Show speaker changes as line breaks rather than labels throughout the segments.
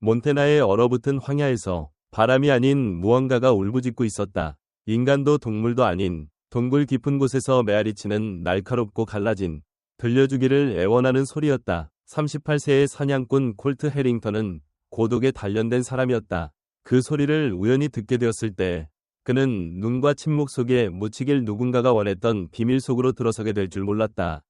몬테나의 얼어붙은 황야에서 바람이 아닌 무언가가 울부짖고 있었다. 인간도 동물도 아닌 동굴 깊은 곳에서 메아리치는 날카롭고 갈라진 들려주기를 애원하는 소리였다. 38세의 사냥꾼 콜트 해링턴은 고독에 단련된 사람이었다. 그 소리를 우연히 듣게 되었을 때 그는 눈과 침묵 속에 묻히길 누군가가 원했던 비밀 속으로 들어서게 될 줄 몰랐다.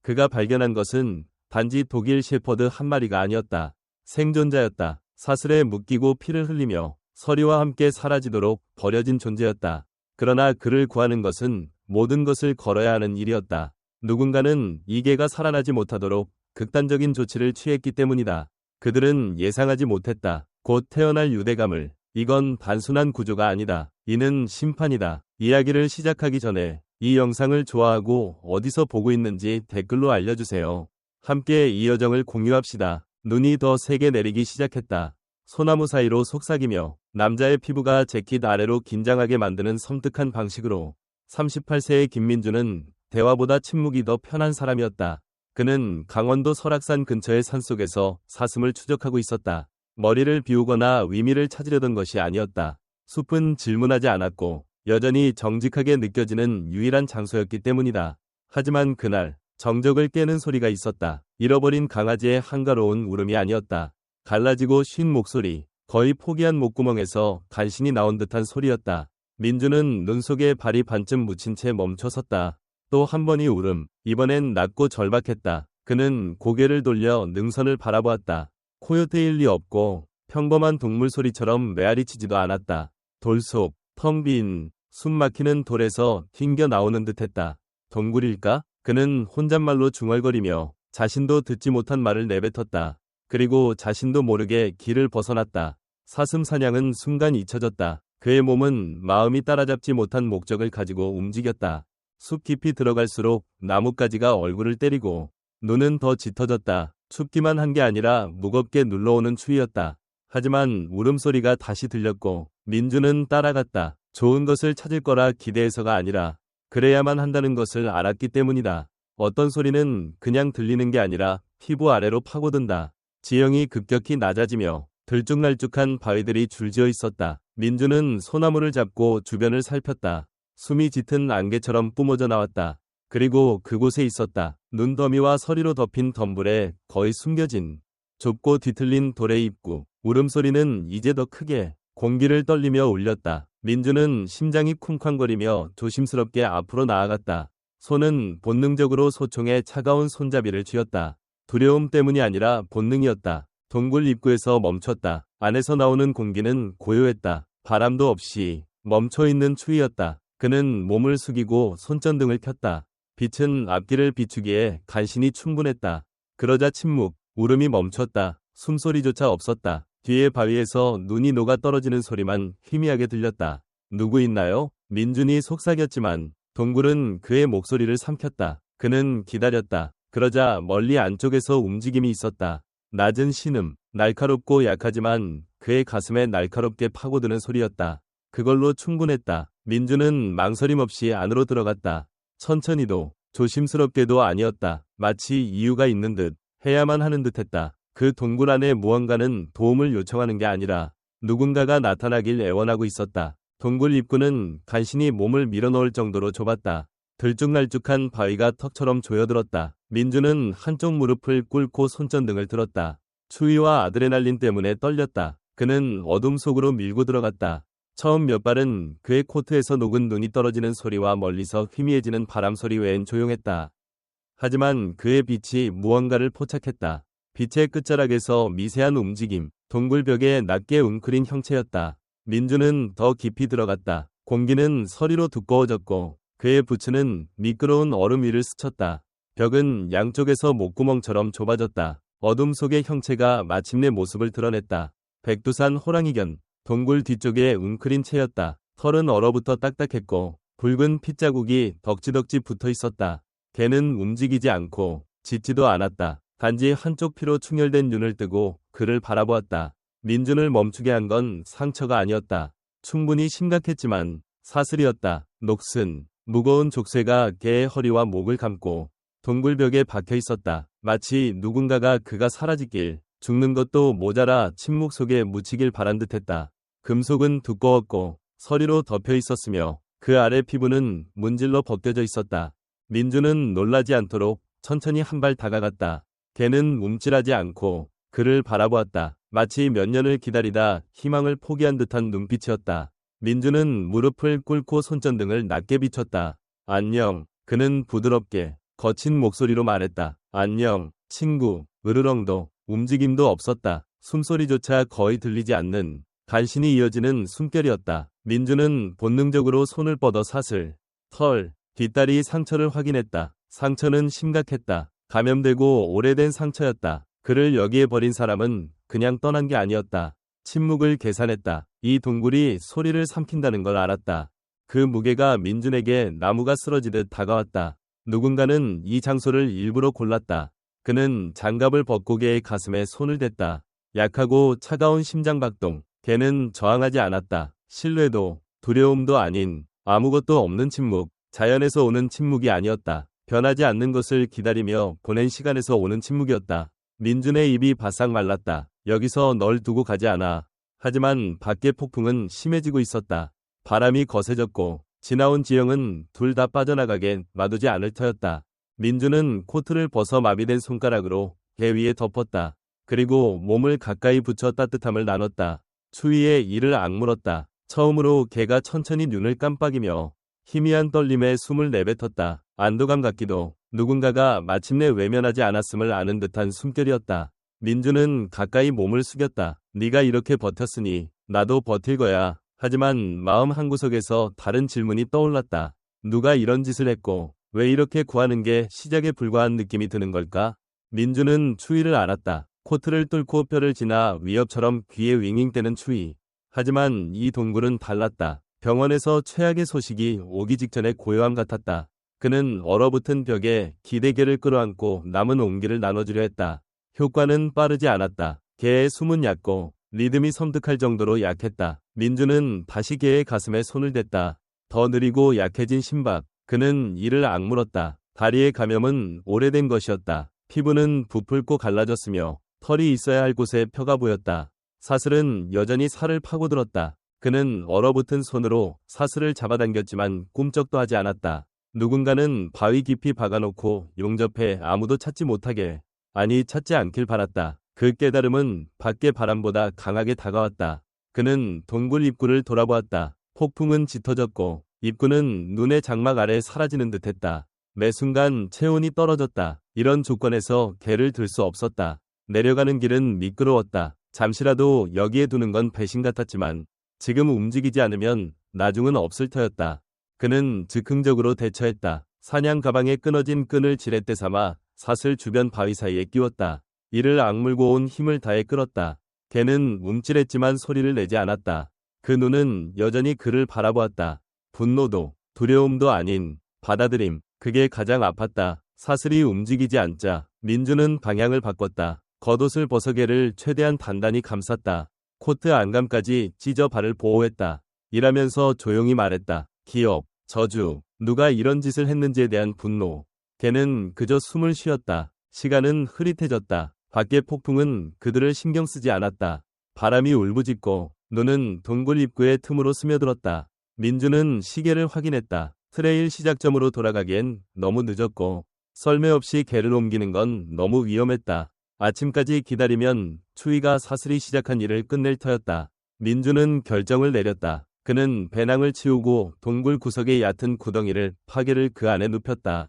그가 발견한 것은 단지 독일 셰퍼드 한 마리가 아니었다. 생존자였다. 사슬에 묶이고 피를 흘리며 서리와 함께 사라지도록 버려진 존재였다. 그러나 그를 구하는 것은 모든 것을 걸어야 하는 일이었다. 누군가는 이 개가 살아나지 못하도록 극단적인 조치를 취했기 때문이다. 그들은 예상하지 못했다. 곧 태어날 유대감을. 이건 단순한 구조가 아니다. 이는 심판이다. 이야기를 시작하기 전에 이 영상을 좋아하고 어디서 보고 있는지 댓글로 알려주세요. 함께 이 여정을 공유합시다. 눈이 더 세게 내리기 시작했다. 소나무 사이로 속삭이며 남자의 피부가 재킷 아래로 긴장하게 만드는 섬뜩한 방식으로 38세의 김민주는 대화보다 침묵이 더 편한 사람이었다. 그는 강원도 설악산 근처의 산속에서 사슴을 추적하고 있었다. 머리를 비우거나 의미를 찾으려던 것이 아니었다. 숲은 질문하지 않았고 여전히 정직하게 느껴지는 유일한 장소였기 때문이다. 하지만 그날 정적을 깨는 소리가 있었다. 잃어버린 강아지의 한가로운 울음이 아니었다. 갈라지고 쉰 목소리, 거의 포기한 목구멍에서 간신히 나온 듯한 소리였다. 민주는 눈 속에 발이 반쯤 묻힌 채 멈춰섰다. 또 한 번의 울음, 이번엔 낮고 절박했다. 그는 고개를 돌려 능선을 바라보았다. 코요테일 리 없고 평범한 동물 소리처럼 메아리치지도 않았다. 돌 속, 텅 빈, 숨 막히는 돌에서 튕겨 나오는 듯했다. 동굴일까? 그는 혼잣말로 중얼거리며 자신도 듣지 못한 말을 내뱉었다. 그리고 자신도 모르게 길을 벗어났다. 사슴 사냥은 순간 잊혀졌다. 그의 몸은 마음이 따라잡지 못한 목적을 가지고 움직였다. 숲 깊이 들어갈수록 나뭇가지가 얼굴을 때리고 눈은 더 짙어졌다. 춥기만 한 게 아니라 무겁게 눌러오는 추위였다. 하지만 울음소리가 다시 들렸고 민주는 따라갔다. 좋은 것을 찾을 거라 기대해서가 아니라 그래야만 한다는 것을 알았기 때문이다. 어떤 소리는 그냥 들리는 게 아니라 피부 아래로 파고든다. 지형이 급격히 낮아지며 들쭉날쭉한 바위들이 줄지어 있었다. 민주는 소나무를 잡고 주변을 살폈다. 숨이 짙은 안개처럼 뿜어져 나왔다. 그리고 그곳에 있었다. 눈더미와 서리로 덮인 덤불에 거의 숨겨진 좁고 뒤틀린 돌의 입구. 울음소리는 이제 더 크게 공기를 떨리며 울렸다. 민주는 심장이 쿵쾅거리며 조심스럽게 앞으로 나아갔다. 손은 본능적으로 소총의 차가운 손잡이를 쥐었다. 두려움 때문이 아니라 본능이었다. 동굴 입구에서 멈췄다. 안에서 나오는 공기는 고요했다. 바람도 없이 멈춰있는 추위였다. 그는 몸을 숙이고 손전등을 켰다. 빛은 앞길을 비추기에 간신히 충분했다. 그러자 침묵, 울음이 멈췄다. 숨소리조차 없었다. 뒤에 바위에서 눈이 녹아 떨어지는 소리만 희미하게 들렸다. 누구 있나요? 민준이 속삭였지만 동굴은 그의 목소리를 삼켰다. 그는 기다렸다. 그러자 멀리 안쪽에서 움직임이 있었다. 낮은 신음, 날카롭고 약하지만 그의 가슴에 날카롭게 파고드는 소리였다. 그걸로 충분했다. 민주는 망설임 없이 안으로 들어갔다. 천천히도 조심스럽게도 아니었다. 마치 이유가 있는 듯 해야만 하는 듯했다. 그 동굴 안에 무언가는 도움을 요청하는 게 아니라 누군가가 나타나길 애원하고 있었다. 동굴 입구는 간신히 몸을 밀어넣을 정도로 좁았다. 들쭉날쭉한 바위가 턱처럼 조여들었다. 민주는 한쪽 무릎을 꿇고 손전등을 들었다. 추위와 아드레날린 때문에 떨렸다. 그는 어둠 속으로 밀고 들어갔다. 처음 몇 발은 그의 코트에서 녹은 눈이 떨어지는 소리와 멀리서 희미해지는 바람 소리 외엔 조용했다. 하지만 그의 빛이 무언가를 포착했다. 빛의 끝자락에서 미세한 움직임, 동굴 벽에 낮게 웅크린 형체였다. 민주는 더 깊이 들어갔다. 공기는 서리로 두꺼워졌고 그의 부츠는 미끄러운 얼음 위를 스쳤다. 벽은 양쪽에서 목구멍처럼 좁아졌다. 어둠 속의 형체가 마침내 모습을 드러냈다. 백두산 호랑이견. 동굴 뒤쪽에 웅크린 채였다. 털은 얼어붙어 딱딱했고 붉은 핏자국이 덕지덕지 붙어 있었다. 개는 움직이지 않고 짖지도 않았다. 단지 한쪽 피로 충혈된 눈을 뜨고 그를 바라보았다. 민준을 멈추게 한 건 상처가 아니었다. 충분히 심각했지만 사슬이었다. 녹슨, 무거운 족쇄가 개의 허리와 목을 감고 동굴벽에 박혀 있었다. 마치 누군가가 그가 사라지길 죽는 것도 모자라 침묵 속에 묻히길 바란 듯했다. 금속은 두꺼웠고 서리로 덮여 있었으며 그 아래 피부는 문질러 벗겨져 있었다. 민주는 놀라지 않도록 천천히 한 발 다가갔다. 걔는 움찔하지 않고 그를 바라보았다. 마치 몇 년을 기다리다 희망을 포기한 듯한 눈빛이었다. 민주는 무릎을 꿇고 손전등을 낮게 비췄다. 안녕. 그는 부드럽게 거친 목소리로 말했다. 안녕, 친구. 으르렁도 움직임도 없었다. 숨소리조차 거의 들리지 않는 간신히 이어지는 숨결이었다. 민주는 본능적으로 손을 뻗어 사슬, 털, 뒷다리 상처를 확인했다. 상처는 심각했다. 감염되고 오래된 상처였다. 그를 여기에 버린 사람은 그냥 떠난 게 아니었다. 침묵을 계산했다. 이 동굴이 소리를 삼킨다는 걸 알았다. 그 무게가 민준에게 나무가 쓰러지듯 다가왔다. 누군가는 이 장소를 일부러 골랐다. 그는 장갑을 벗고 개의 가슴에 손을 댔다. 약하고 차가운 심장박동. 걔는 저항하지 않았다. 신뢰도, 두려움도 아닌 아무것도 없는 침묵. 자연에서 오는 침묵이 아니었다. 변하지 않는 것을 기다리며 보낸 시간에서 오는 침묵이었다. 민준의 입이 바싹 말랐다. 여기서 널 두고 가지 않아. 하지만 밖의 폭풍은 심해지고 있었다. 바람이 거세졌고 지나온 지형은 둘 다 빠져나가게 놔두지 않을 터였다. 민주는 코트를 벗어 마비된 손가락으로 개 위에 덮었다. 그리고 몸을 가까이 붙여 따뜻함을 나눴다. 추위에 이를 악물었다. 처음으로 개가 천천히 눈을 깜빡이며 희미한 떨림에 숨을 내뱉었다. 안도감 같기도 누군가가 마침내 외면하지 않았음을 아는 듯한 숨결이었다. 민주는 가까이 몸을 숙였다. 네가 이렇게 버텼으니 나도 버틸 거야. 하지만 마음 한구석에서 다른 질문이 떠올랐다. 누가 이런 짓을 했고 왜 이렇게 구하는 게 시작에 불과한 느낌이 드는 걸까? 민주는 추위를 알았다. 코트를 뚫고 뼈를 지나 위협처럼 귀에 윙윙대는 추위. 하지만 이 동굴은 달랐다. 병원에서 최악의 소식이 오기 직전의 고요함 같았다. 그는 얼어붙은 벽에 기대개를 끌어안고 남은 온기를 나눠주려 했다. 효과는 빠르지 않았다. 개의 숨은 얕고 리듬이 섬뜩할 정도로 약했다. 민주는 다시 개의 가슴에 손을 댔다. 더 느리고 약해진 심박. 그는 이를 악물었다. 다리의 감염은 오래된 것이었다. 피부는 부풀고 갈라졌으며 털이 있어야 할 곳에 펴가 보였다. 사슬은 여전히 살을 파고들었다. 그는 얼어붙은 손으로 사슬을 잡아당겼지만 꿈쩍도 하지 않았다. 누군가는 바위 깊이 박아놓고 용접해 아무도 찾지 못하게, 아니 찾지 않길 바랐다. 그 깨달음은 밖의 바람보다 강하게 다가왔다. 그는 동굴 입구를 돌아보았다. 폭풍은 짙어졌고 입구는 눈의 장막 아래 사라지는 듯했다. 매 순간 체온이 떨어졌다. 이런 조건에서 개를 들 수 없었다. 내려가는 길은 미끄러웠다. 잠시라도 여기에 두는 건 배신 같았지만 지금 움직이지 않으면 나중은 없을 터였다. 그는 즉흥적으로 대처했다. 사냥 가방에 끊어진 끈을 지렛대 삼아 사슬 주변 바위 사이에 끼웠다. 이를 악물고 온 힘을 다해 끌었다. 개는 움찔했지만 소리를 내지 않았다. 그 눈은 여전히 그를 바라보았다. 분노도 두려움도 아닌 받아들임. 그게 가장 아팠다. 사슬이 움직이지 않자 민주는 방향을 바꿨다. 겉옷을 벗어 개를 최대한 단단히 감쌌다. 코트 안감까지 찢어 발을 보호했다. 일하면서 조용히 말했다. 기억, 저주, 누가 이런 짓을 했는지에 대한 분노. 개는 그저 숨을 쉬었다. 시간은 흐릿해졌다. 밖의 폭풍은 그들을 신경 쓰지 않았다. 바람이 울부짖고 눈은 동굴 입구의 틈으로 스며들었다. 민주는 시계를 확인했다. 트레일 시작점으로 돌아가기엔 너무 늦었고 썰매 없이 개를 옮기는 건 너무 위험했다. 아침까지 기다리면 추위가 사슬이 시작한 일을 끝낼 터였다. 민주는 결정을 내렸다. 그는 배낭을 치우고 동굴 구석의 얕은 구덩이를 파괴를 그 안에 눕혔다.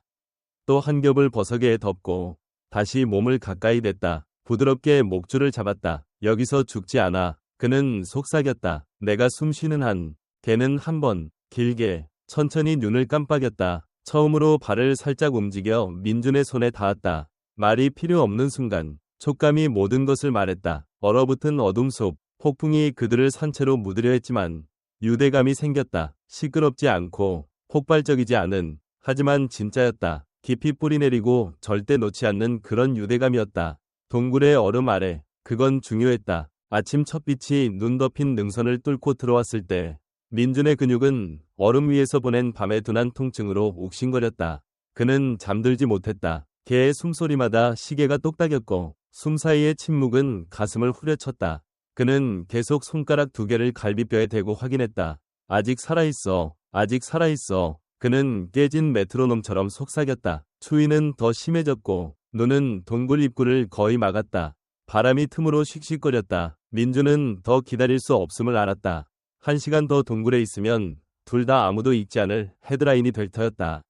또 한 겹을 버석에 덮고 다시 몸을 가까이 댔다. 부드럽게 목줄을 잡았다. 여기서 죽지 않아. 그는 속삭였다. 내가 숨 쉬는 한. 개는 한 번, 길게, 천천히 눈을 깜빡였다. 처음으로 발을 살짝 움직여 민준의 손에 닿았다. 말이 필요 없는 순간 촉감이 모든 것을 말했다. 얼어붙은 어둠 속 폭풍이 그들을 산채로 묻으려 했지만 유대감이 생겼다. 시끄럽지 않고 폭발적이지 않은, 하지만 진짜였다. 깊이 뿌리내리고 절대 놓지 않는 그런 유대감이었다. 동굴의 얼음 아래 그건 중요했다. 아침 첫빛이 눈 덮인 능선을 뚫고 들어왔을 때 민준의 근육은 얼음 위에서 보낸 밤의 둔한 통증으로 욱신거렸다. 그는 잠들지 못했다. 개의 숨소리마다 시계가 똑딱였고 숨 사이의 침묵은 가슴을 후려쳤다. 그는 계속 손가락 2개를 갈비뼈에 대고 확인했다. 아직 살아있어. 아직 살아있어. 그는 깨진 메트로놈처럼 속삭였다. 추위는 더 심해졌고 눈은 동굴 입구를 거의 막았다. 바람이 틈으로 씩씩거렸다. 민주는 더 기다릴 수 없음을 알았다. 1시간 더 동굴에 있으면 둘 다 아무도 잊지 않을 헤드라인이 될 터였다.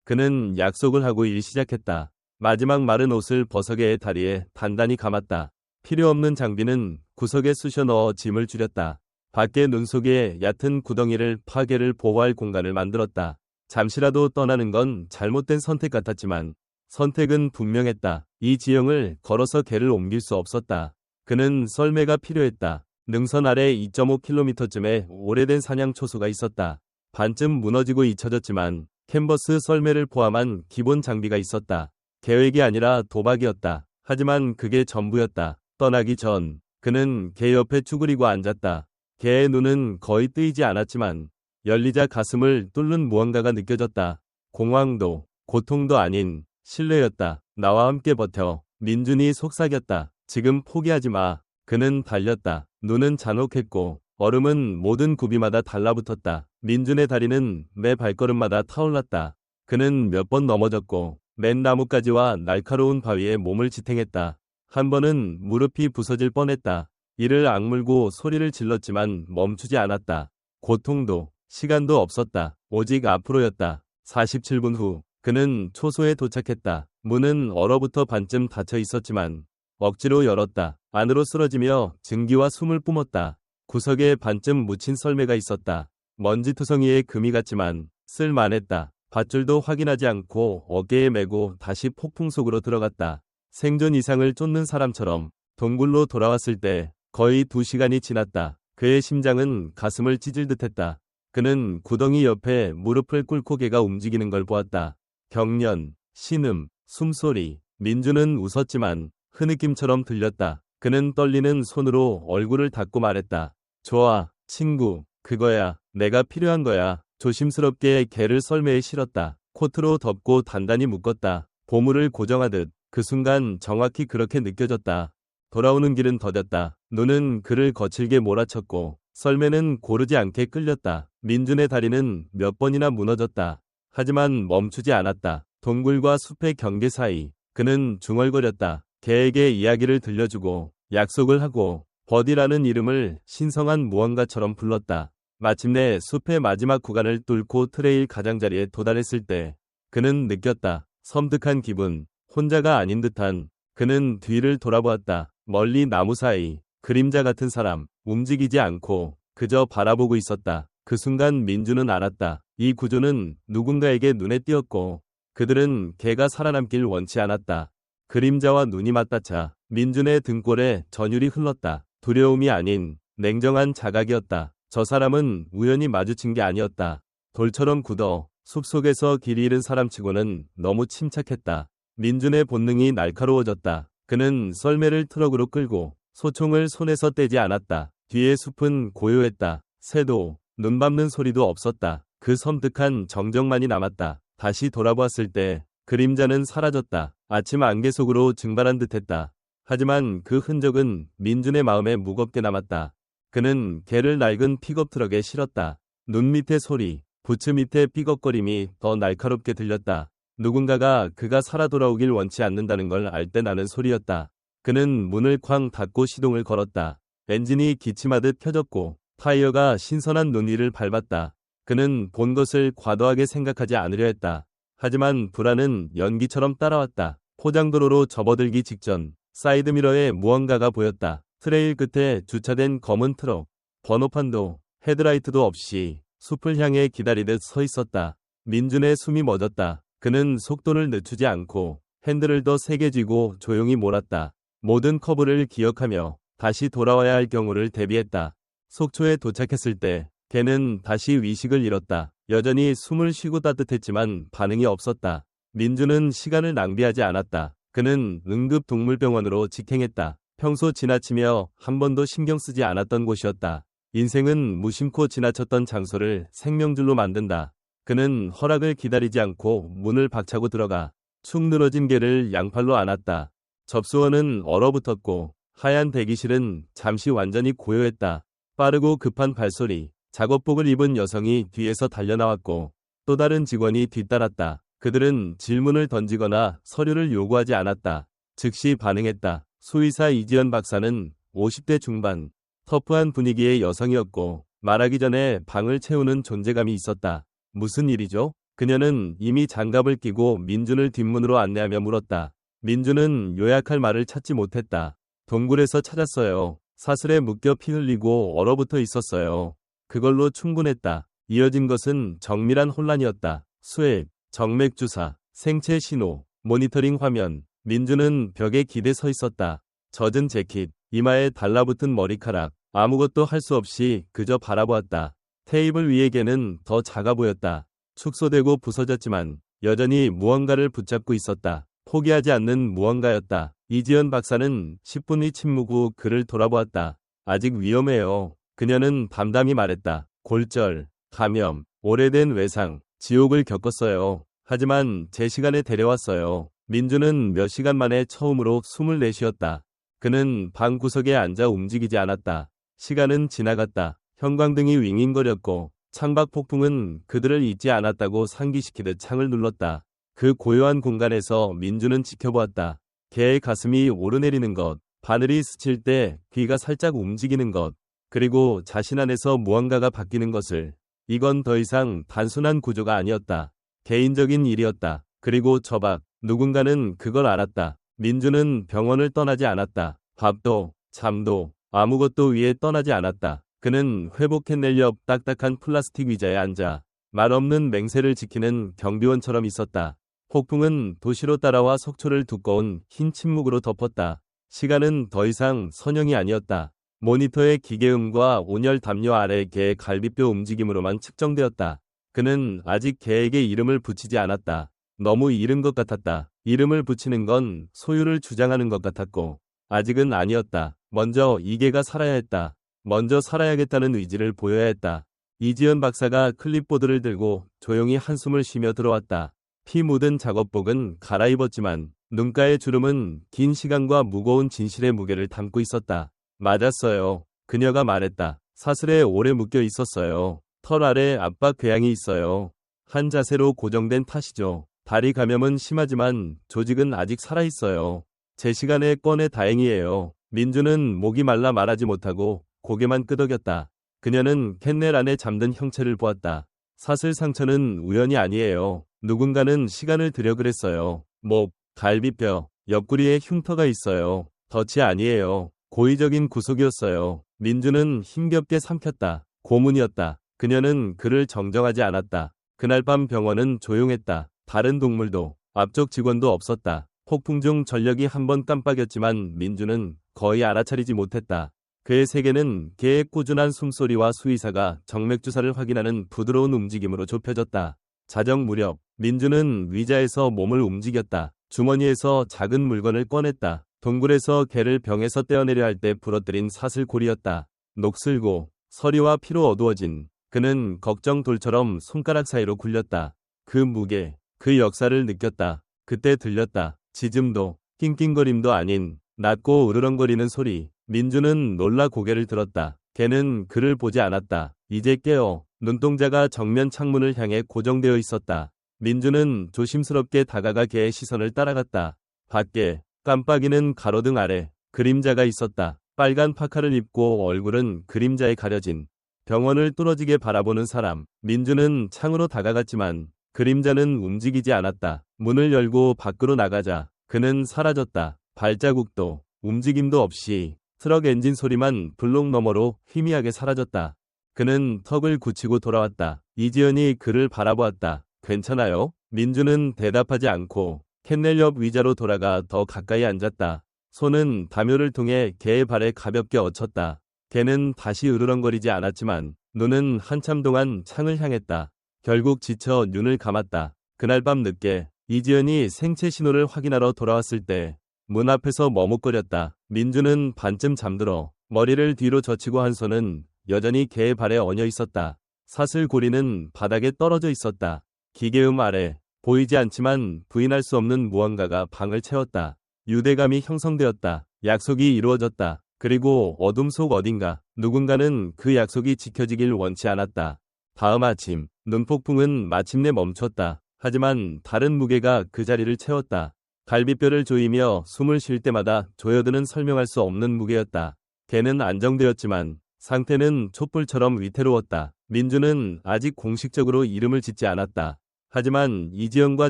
그는 약속을 하고 일 시작했다. 마지막 마른 옷을 버석의 다리에 단단히 감았다. 필요 없는 장비는 구석에 쑤셔 넣어 짐을 줄였다. 밖에 눈 속에 얕은 구덩이를 파괴를 보호할 공간을 만들었다. 잠시라도 떠나는 건 잘못된 선택 같았지만 선택은 분명했다. 이 지형을 걸어서 개를 옮길 수 없었다. 그는 썰매가 필요했다. 능선 아래 2.5km쯤에 오래된 사냥 초소가 있었다. 반쯤 무너지고 잊혀졌지만 캔버스 썰매를 포함한 기본 장비가 있었다. 계획이 아니라 도박이었다. 하지만 그게 전부였다. 떠나기 전 그는 개 옆에 쭈그리고 앉았다. 개의 눈은 거의 뜨이지 않았지만 열리자 가슴을 뚫는 무언가가 느껴졌다. 공황도 고통도 아닌 신뢰였다. 나와 함께 버텨. 민준이 속삭였다. 지금 포기하지 마. 그는 달렸다. 눈은 잔혹했고 얼음은 모든 구비마다 달라붙었다. 민준의 다리는 매 발걸음마다 타올랐다. 그는 몇 번 넘어졌고 맨 나뭇가지와 날카로운 바위에 몸을 지탱했다. 한 번은 무릎이 부서질 뻔했다. 이를 악물고 소리를 질렀지만 멈추지 않았다. 고통도 시간도 없었다. 오직 앞으로였다. 47분 후 그는 초소에 도착했다. 문은 얼어붙어 반쯤 닫혀 있었지만 억지로 열었다. 안으로 쓰러지며 증기와 숨을 뿜었다. 구석에 반쯤 묻힌 썰매가 있었다. 먼지투성이에 금이 같지만 쓸만했다. 밧줄도 확인하지 않고 어깨에 메고 다시 폭풍 속으로 들어갔다. 생존 이상을 쫓는 사람처럼 동굴로 돌아왔을 때 거의 2시간이 지났다. 그의 심장은 가슴을 찢을 듯했다. 그는 구덩이 옆에 무릎을 꿇고 개가 움직이는 걸 보았다. 경련, 신음, 숨소리. 민주는 웃었지만 흐느낌처럼 들렸다. 그는 떨리는 손으로 얼굴을 닦고 말했다. 좋아, 친구. 그거야. 내가 필요한 거야. 조심스럽게 개를 썰매에 실었다. 코트로 덮고 단단히 묶었다. 보물을 고정하듯. 그 순간 정확히 그렇게 느껴졌다. 돌아오는 길은 더뎠다. 눈은 그를 거칠게 몰아쳤고 썰매는 고르지 않게 끌렸다. 민준의 다리는 몇 번이나 무너졌다. 하지만 멈추지 않았다. 동굴과 숲의 경계 사이 그는 중얼거렸다. 개에게 이야기를 들려주고 약속을 하고 버디라는 이름을 신성한 무언가처럼 불렀다. 마침내 숲의 마지막 구간을 뚫고 트레일 가장자리에 도달했을 때 그는 느꼈다. 섬뜩한 기분, 혼자가 아닌 듯한. 그는 뒤를 돌아보았다. 멀리 나무 사이 그림자 같은 사람, 움직이지 않고 그저 바라보고 있었다. 그 순간 민주는 알았다. 이 구조는 누군가에게 눈에 띄었고 그들은 개가 살아남길 원치 않았다. 그림자와 눈이 맞닿자 민준의 등골에 전율이 흘렀다. 두려움이 아닌 냉정한 자각이었다. 저 사람은 우연히 마주친 게 아니었다. 돌처럼 굳어 숲속에서 길 잃은 사람치고는 너무 침착했다. 민준의 본능이 날카로워졌다. 그는 썰매를 트럭으로 끌고 소총을 손에서 떼지 않았다. 뒤의 숲은 고요했다. 새도 눈 밟는 소리도 없었다. 그 섬뜩한 정적만이 남았다. 다시 돌아보았을 때 그림자는 사라졌다. 아침 안개 속으로 증발한 듯했다. 하지만 그 흔적은 민준의 마음에 무겁게 남았다. 그는 개를 낡은 픽업 트럭에 실었다. 눈 밑의 소리, 부츠 밑의 삐걱거림이 더 날카롭게 들렸다. 누군가가 그가 살아 돌아오길 원치 않는다는 걸 알 때 나는 소리였다. 그는 문을 쾅 닫고 시동을 걸었다. 엔진이 기침하듯 켜졌고 타이어가 신선한 눈 위를 밟았다. 그는 본 것을 과도하게 생각하지 않으려 했다. 하지만 불안은 연기처럼 따라왔다. 포장도로로 접어들기 직전 사이드미러에 무언가가 보였다. 트레일 끝에 주차된 검은 트럭. 번호판도 헤드라이트도 없이 숲을 향해 기다리듯 서 있었다. 민준의 숨이 멎었다. 그는 속도를 늦추지 않고 핸들을 더 세게 쥐고 조용히 몰았다. 모든 커브를 기억하며 다시 돌아와야 할 경우를 대비했다. 속초에 도착했을 때 개는 다시 위식을 잃었다. 여전히 숨을 쉬고 따뜻했지만 반응이 없었다. 민준은 시간을 낭비하지 않았다. 그는 응급동물병원으로 직행했다. 평소 지나치며 한 번도 신경 쓰지 않았던 곳이었다. 인생은 무심코 지나쳤던 장소를 생명줄로 만든다. 그는 허락을 기다리지 않고 문을 박차고 들어가 축 늘어진 개를 양팔로 안았다. 접수원은 얼어붙었고 하얀 대기실은 잠시 완전히 고요했다. 빠르고 급한 발소리, 작업복을 입은 여성이 뒤에서 달려나왔고 또 다른 직원이 뒤따랐다. 그들은 질문을 던지거나 서류를 요구하지 않았다. 즉시 반응했다. 수의사 이지연 박사는 50대 중반, 터프한 분위기의 여성이었고 말하기 전에 방을 채우는 존재감이 있었다. 무슨 일이죠? 그녀는 이미 장갑을 끼고 민준을 뒷문으로 안내하며 물었다. 민준은 요약할 말을 찾지 못했다. 동굴에서 찾았어요. 사슬에 묶여 피 흘리고 얼어붙어 있었어요. 그걸로 충분했다. 이어진 것은 정밀한 혼란이었다. 수액, 정맥주사, 생체 신호, 모니터링 화면. 민준은 벽에 기대 서 있었다. 젖은 재킷, 이마에 달라붙은 머리카락. 아무것도 할 수 없이 그저 바라보았다. 테이블 위의 개는 더 작아 보였다. 축소되고 부서졌지만 여전히 무언가를 붙잡고 있었다. 포기하지 않는 무언가였다. 이지연 박사는 10분의 침묵 후 그를 돌아보았다. 아직 위험해요. 그녀는 담담히 말했다. 골절, 감염, 오래된 외상, 지옥을 겪었어요. 하지만 제 시간에 데려왔어요. 민준은 몇 시간 만에 처음으로 숨을 내쉬었다. 그는 방 구석에 앉아 움직이지 않았다. 시간은 지나갔다. 형광등이 윙윙거렸고 창밖 폭풍은 그들을 잊지 않았다고 상기시키듯 창을 눌렀다. 그 고요한 공간에서 민준은 지켜보았다. 개의 가슴이 오르내리는 것, 바늘이 스칠 때 귀가 살짝 움직이는 것, 그리고 자신 안에서 무언가가 바뀌는 것을. 이건 더 이상 단순한 구조가 아니었다. 개인적인 일이었다. 그리고 저 밖 누군가는 그걸 알았다. 민준은 병원을 떠나지 않았다. 밥도, 잠도, 아무것도 위에 떠나지 않았다. 그는 회복해낼 옆 딱딱한 플라스틱 의자에 앉아 말 없는 맹세를 지키는 경비원처럼 있었다. 폭풍은 도시로 따라와 속초를 두꺼운 흰 침묵으로 덮었다. 시간은 더 이상 선형이 아니었다. 모니터의 기계음과 온열 담요 아래 개의 갈비뼈 움직임으로만 측정되었다. 그는 아직 개에게 이름을 붙이지 않았다. 너무 이른 것 같았다. 이름을 붙이는 건 소유를 주장하는 것 같았고 아직은 아니었다. 먼저 이 개가 살아야 했다. 먼저 살아야겠다는 의지를 보여야 했다. 이지연 박사가 클립보드를 들고 조용히 한숨을 쉬며 들어왔다. 피 묻은 작업복은 갈아입었지만 눈가의 주름은 긴 시간과 무거운 진실의 무게를 담고 있었다. 맞았어요. 그녀가 말했다. 사슬에 오래 묶여 있었어요. 털 아래 압박 궤양이 있어요. 한 자세로 고정된 탓이죠. 다리 감염은 심하지만 조직은 아직 살아있어요. 제 시간에 꺼내 다행이에요. 민준은 목이 말라 말하지 못하고 고개만 끄덕였다. 그녀는 캔넬 안에 잠든 형체를 보았다. 사슬 상처는 우연이 아니에요. 누군가는 시간을 들여 그랬어요. 목, 갈비뼈, 옆구리에 흉터가 있어요. 덫이 아니에요. 고의적인 구속이었어요. 민준은 힘겹게 삼켰다. 고문이었다. 그녀는 그를 정정하지 않았다. 그날 밤 병원은 조용했다. 다른 동물도, 앞쪽 직원도 없었다. 폭풍 중 전력이 한 번 깜빡였지만 민준은 거의 알아차리지 못했다. 그의 세계는 개의 꾸준한 숨소리와 수의사가 정맥주사를 확인하는 부드러운 움직임으로 좁혀졌다. 자정 무렵, 민준은 의자에서 몸을 움직였다. 주머니에서 작은 물건을 꺼냈다. 동굴에서 개를 병에서 떼어내려 할 때 부러뜨린 사슬고리였다. 녹슬고 서리와 피로 어두워진 그는 걱정돌처럼 손가락 사이로 굴렸다. 그 무게, 그 역사를 느꼈다. 그때 들렸다. 짖음도, 낑낑거림도 아닌 낮고 으르렁거리는 소리. 민준은 놀라 고개를 들었다. 개는 그를 보지 않았다. 이제 깨어. 눈동자가 정면 창문을 향해 고정되어 있었다. 민준은 조심스럽게 다가가 개의 시선을 따라갔다. 밖에 깜빡이는 가로등 아래 그림자가 있었다. 빨간 파카를 입고 얼굴은 그림자에 가려진 병원을 뚫어지게 바라보는 사람. 민준은 창으로 다가갔지만 그림자는 움직이지 않았다. 문을 열고 밖으로 나가자 그는 사라졌다. 발자국도 움직임도 없이 트럭 엔진 소리만 블록 너머로 희미하게 사라졌다. 그는 턱을 굳히고 돌아왔다. 이지연이 그를 바라보았다. 괜찮아요? 민준은 대답하지 않고 캔넬 옆 의자로 돌아가 더 가까이 앉았다. 손은 담요를 통해 개의 발에 가볍게 얹혔다. 개는 다시 으르렁거리지 않았지만 눈은 한참 동안 창을 향했다. 결국 지쳐 눈을 감았다. 그날 밤 늦게 이지연이 생체 신호를 확인하러 돌아왔을 때 문 앞에서 머뭇거렸다. 민준은 반쯤 잠들어 머리를 뒤로 젖히고 한 손은 여전히 개의 발에 얹어 있었다. 사슬 고리는 바닥에 떨어져 있었다. 기계음 아래 보이지 않지만 부인할 수 없는 무언가가 방을 채웠다. 유대감이 형성되었다. 약속이 이루어졌다. 그리고 어둠 속 어딘가 누군가는 그 약속이 지켜지길 원치 않았다. 다음 아침 눈폭풍은 마침내 멈췄다. 하지만 다른 무게가 그 자리를 채웠다. 갈비뼈를 조이며 숨을 쉴 때마다 조여드는 설명할 수 없는 무게였다. 걔는 안정되었지만 상태는 촛불처럼 위태로웠다. 민주는 아직 공식적으로 이름을 짓지 않았다. 하지만 이지영과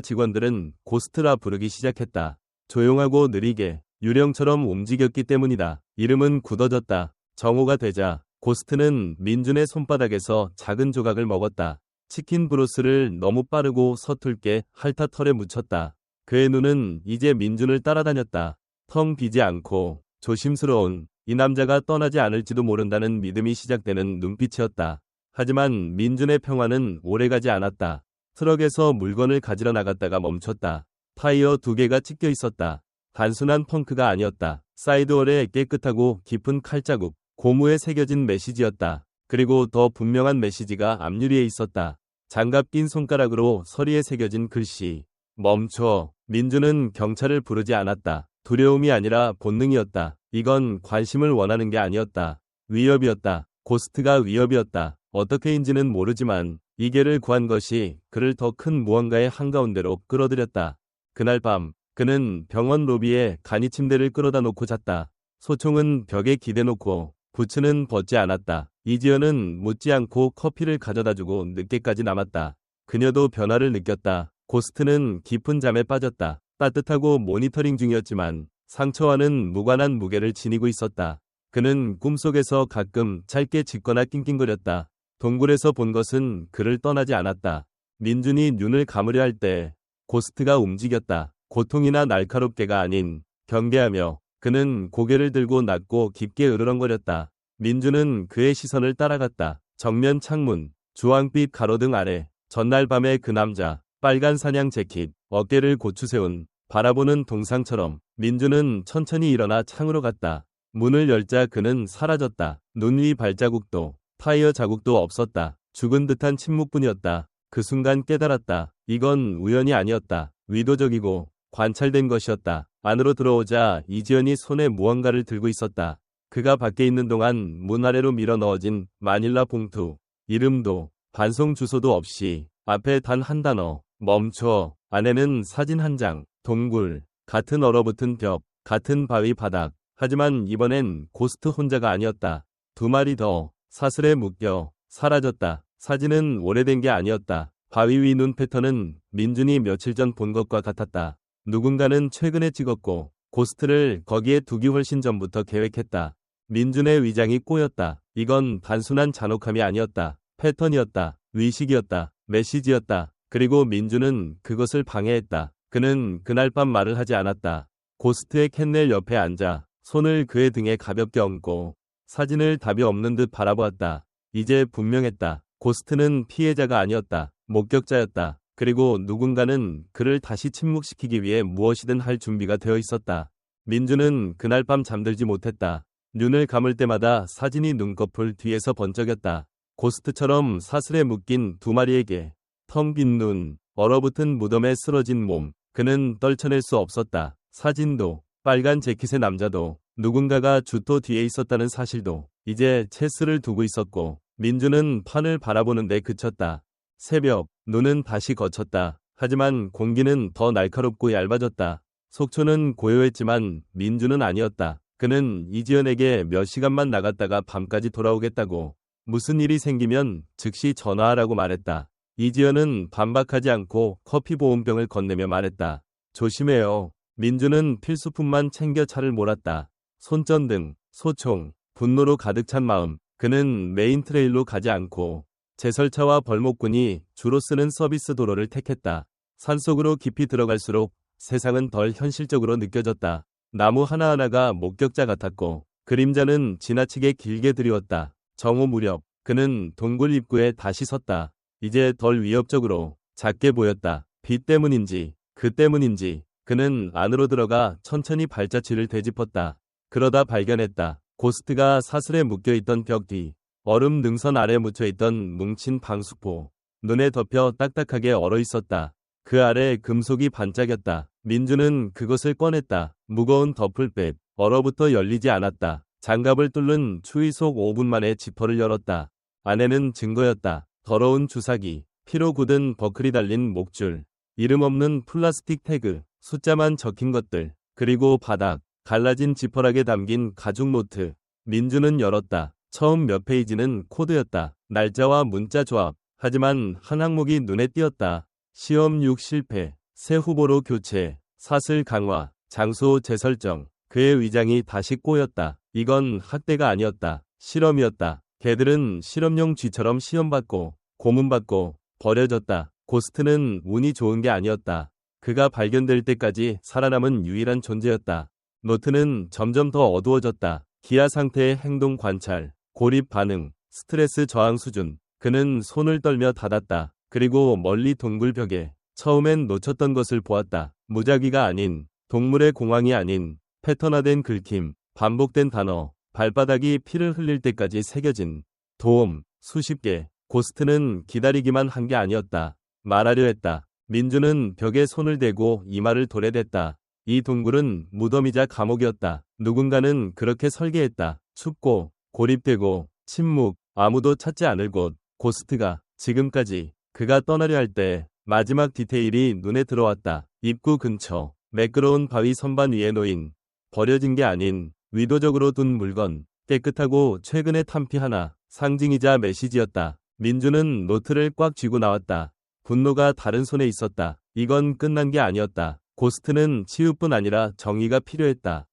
직원들은 고스트라 부르기 시작했다. 조용하고 느리게 유령처럼 움직였기 때문이다. 이름은 굳어졌다. 정오가 되자 고스트는 민준의 손바닥에서 작은 조각을 먹었다. 치킨 브로스를 너무 빠르고 서툴게 핥아 털에 묻혔다. 그의 눈은 이제 민준을 따라다녔다. 텅 비지 않고 조심스러운 이 남자가 떠나지 않을지도 모른다는 믿음이 시작되는 눈빛이었다. 하지만 민준의 평화는 오래가지 않았다. 트럭에서 물건을 가지러 나갔다가 멈췄다. 타이어 2개가 찢겨 있었다. 단순한 펑크가 아니었다. 사이드월에 깨끗하고 깊은 칼자국, 고무에 새겨진 메시지였다. 그리고 더 분명한 메시지가 앞유리에 있었다. 장갑 낀 손가락으로 서리에 새겨진 글씨. 멈춰. 민주는 경찰을 부르지 않았다. 두려움이 아니라 본능이었다. 이건 관심을 원하는 게 아니었다. 위협이었다. 고스트가 위협이었다. 어떻게인지는 모르지만 이 개를 구한 것이 그를 더 큰 무언가의 한가운데로 끌어들였다. 그날 밤 그는 병원 로비에 간이 침대를 끌어다 놓고 잤다. 소총은 벽에 기대놓고 부츠는 벗지 않았다. 이지연은 묻지 않고 커피를 가져다주고 늦게까지 남았다. 그녀도 변화를 느꼈다. 고스트는 깊은 잠에 빠졌다. 따뜻하고 모니터링 중이었지만 상처와는 무관한 무게를 지니고 있었다. 그는 꿈속에서 가끔 짧게 짖거나 낑낑거렸다. 동굴에서 본 것은 그를 떠나지 않았다. 민준이 눈을 감으려 할 때 고스트가 움직였다. 고통이나 날카롭게가 아닌 경계하며 그는 고개를 들고 낮고 깊게 으르렁거렸다. 민준은 그의 시선을 따라갔다. 정면 창문, 주황빛 가로등 아래 전날 밤의 그 남자, 빨간 사냥 재킷, 어깨를 고추 세운 바라보는 동상처럼 민준은 천천히 일어나 창으로 갔다. 문을 열자 그는 사라졌다. 눈 위 발자국도 타이어 자국도 없었다. 죽은 듯한 침묵뿐이었다. 그 순간 깨달았다. 이건 우연이 아니었다. 의도적이고 관찰된 것이었다. 안으로 들어오자 이지연이 손에 무언가를 들고 있었다. 그가 밖에 있는 동안 문 아래로 밀어 넣어진 마닐라 봉투. 이름도 반송 주소도 없이 앞에 단 한 단어. 멈춰. 안에는 사진 한 장. 동굴. 같은 얼어붙은 벽. 같은 바위 바닥. 하지만 이번엔 고스트 혼자가 아니었다. 2마리 더. 사슬에 묶여 사라졌다. 사진은 오래된 게 아니었다. 바위 위 눈 패턴은 민준이 며칠 전 본 것과 같았다. 누군가는 최근에 찍었고 고스트를 거기에 두기 훨씬 전부터 계획했다. 민준의 위장이 꼬였다. 이건 단순한 잔혹함이 아니었다. 패턴이었다. 의식이었다. 메시지였다. 그리고 민준은 그것을 방해했다. 그는 그날 밤 말을 하지 않았다. 고스트의 캔넬 옆에 앉아 손을 그의 등에 가볍게 얹고 사진을 답이 없는 듯 바라보았다. 이제 분명했다. 고스트는 피해자가 아니었다. 목격자였다. 그리고 누군가는 그를 다시 침묵시키기 위해 무엇이든 할 준비가 되어 있었다. 민주는 그날 밤 잠들지 못했다. 눈을 감을 때마다 사진이 눈꺼풀 뒤에서 번쩍였다. 고스트처럼 사슬에 묶인 2마리의 개. 텅 빈 눈, 얼어붙은 무덤에 쓰러진 몸. 그는 떨쳐낼 수 없었다. 사진도, 빨간 재킷의 남자도, 누군가가 주토 뒤에 있었다는 사실도. 이제 체스를 두고 있었고 민주는 판을 바라보는 데 그쳤다. 새벽, 눈은 다시 거쳤다. 하지만 공기는 더 날카롭고 얇아졌다. 속초는 고요했지만 민주는 아니었다. 그는 이지연에게 몇 시간만 나갔다가 밤까지 돌아오겠다고, 무슨 일이 생기면 즉시 전화하라고 말했다. 이지연은 반박하지 않고 커피 보온병을 건네며 말했다. 조심해요. 민주는 필수품만 챙겨 차를 몰았다. 손전등, 소총, 분노로 가득 찬 마음. 그는 메인 트레일로 가지 않고 제설차와 벌목꾼이 주로 쓰는 서비스 도로를 택했다. 산속으로 깊이 들어갈수록 세상은 덜 현실적으로 느껴졌다. 나무 하나하나가 목격자 같았고 그림자는 지나치게 길게 드리웠다. 정오 무렵 그는 동굴 입구에 다시 섰다. 이제 덜 위협적으로 작게 보였다. 빛 때문인지 그 때문인지 그는 안으로 들어가 천천히 발자취를 되짚었다. 그러다 발견했다. 고스트가 사슬에 묶여있던 벽 뒤, 얼음 능선 아래 묻혀있던 뭉친 방수포. 눈에 덮여 딱딱하게 얼어있었다. 그 아래 금속이 반짝였다. 민주는 그것을 꺼냈다. 무거운 더플백, 얼어붙어 열리지 않았다. 장갑을 뚫는 추위 속 5분 만에 지퍼를 열었다. 안에는 증거였다. 더러운 주사기, 피로 굳은 버클이 달린 목줄, 이름 없는 플라스틱 태그, 숫자만 적힌 것들, 그리고 바닥, 갈라진 지퍼락에 담긴 가죽 노트. 민주는 열었다. 처음 몇 페이지는 코드였다. 날짜와 문자 조합. 하지만 한 항목이 눈에 띄었다. 시험 6 실패, 새 후보로 교체, 사슬 강화, 장소 재설정. 그의 위장이 다시 꼬였다. 이건 학대가 아니었다. 실험이었다. 걔들은 실험용 쥐처럼 시험받고 고문받고 버려졌다. 고스트는 운이 좋은 게 아니었다. 그가 발견될 때까지 살아남은 유일한 존재였다. 노트는 점점 더 어두워졌다. 기아 상태의 행동 관찰, 고립 반응, 스트레스 저항 수준. 그는 손을 떨며 닫았다. 그리고 멀리 동굴 벽에 처음엔 놓쳤던 것을 보았다. 무작위가 아닌, 동물의 공황이 아닌, 패턴화된 긁힘, 반복된 단어, 발바닥이 피를 흘릴 때까지 새겨진 도움, 수십 개. 고스트는 기다리기만 한 게 아니었다. 말하려 했다. 민주는 벽에 손을 대고 이마를 도래댔다. 이 동굴은 무덤이자 감옥이었다. 누군가는 그렇게 설계했다. 춥고 고립되고 침묵, 아무도 찾지 않을 곳. 고스트가 지금까지 그가 떠나려 할 때 마지막 디테일이 눈에 들어왔다. 입구 근처 매끄러운 바위 선반 위에 놓인 버려진 게 아닌 의도적으로 둔 물건. 깨끗하고 최근의 탄피 하나. 상징이자 메시지였다. 민주는 노트를 꽉 쥐고 나왔다. 분노가 다른 손에 있었다. 이건 끝난 게 아니었다. 고스트는 치유뿐 아니라 정의가 필요했다.